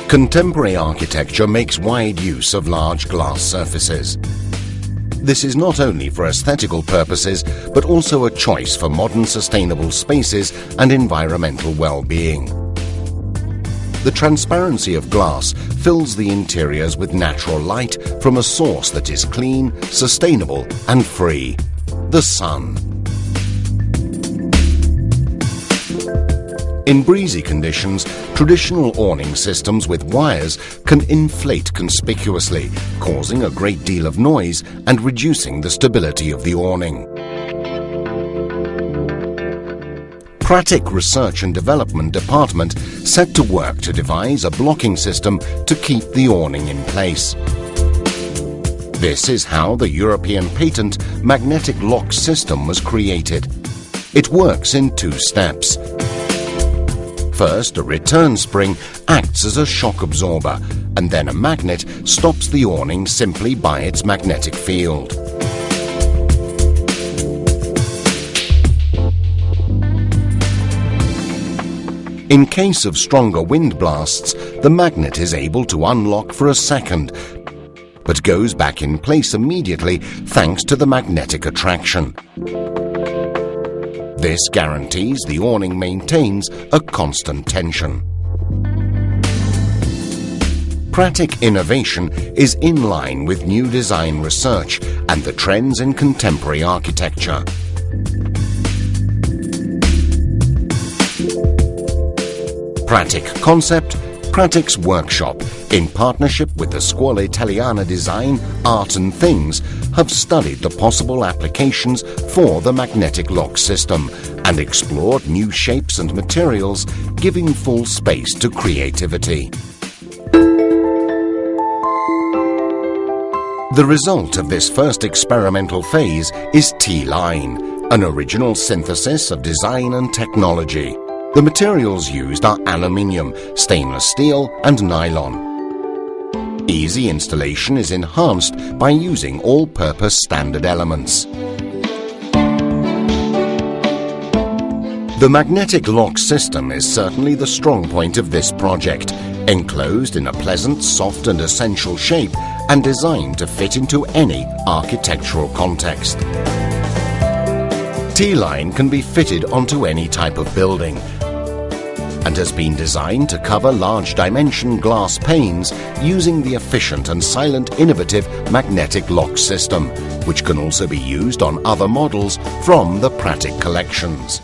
Contemporary architecture makes wide use of large glass surfaces. This is not only for aesthetical purposes, but also a choice for modern sustainable spaces and environmental well-being. The transparency of glass fills the interiors with natural light from a source that is clean, sustainable and free: the sun. In breezy conditions, traditional awning systems with wires can inflate conspicuously, causing a great deal of noise and reducing the stability of the awning. Pratic Research and Development Department set to work to devise a blocking system to keep the awning in place. This is how the European patent magnetic lock system was created. It works in two steps. First, a return spring acts as a shock absorber, and then a magnet stops the awning simply by its magnetic field. In case of stronger wind blasts, the magnet is able to unlock for a second, but goes back in place immediately thanks to the magnetic attraction. This guarantees the awning maintains a constant tension. Pratic innovation is in line with new design research and the trends in contemporary architecture. Pratic Concept, Pratic's workshop, in partnership with the Scuola Italiana Design, Art and Things, have studied the possible applications for the magnetic lock system and explored new shapes and materials, giving full space to creativity. The result of this first experimental phase is T-Line, an original synthesis of design and technology. The materials used are aluminium, stainless steel and nylon. Easy installation is enhanced by using all-purpose standard elements. The magnetic lock system is certainly the strong point of this project, enclosed in a pleasant, soft and essential shape and designed to fit into any architectural context. T-Line can be fitted onto any type of building and has been designed to cover large dimension glass panes using the efficient and silent innovative magnetic lock system, which can also be used on other models from the Pratic collections.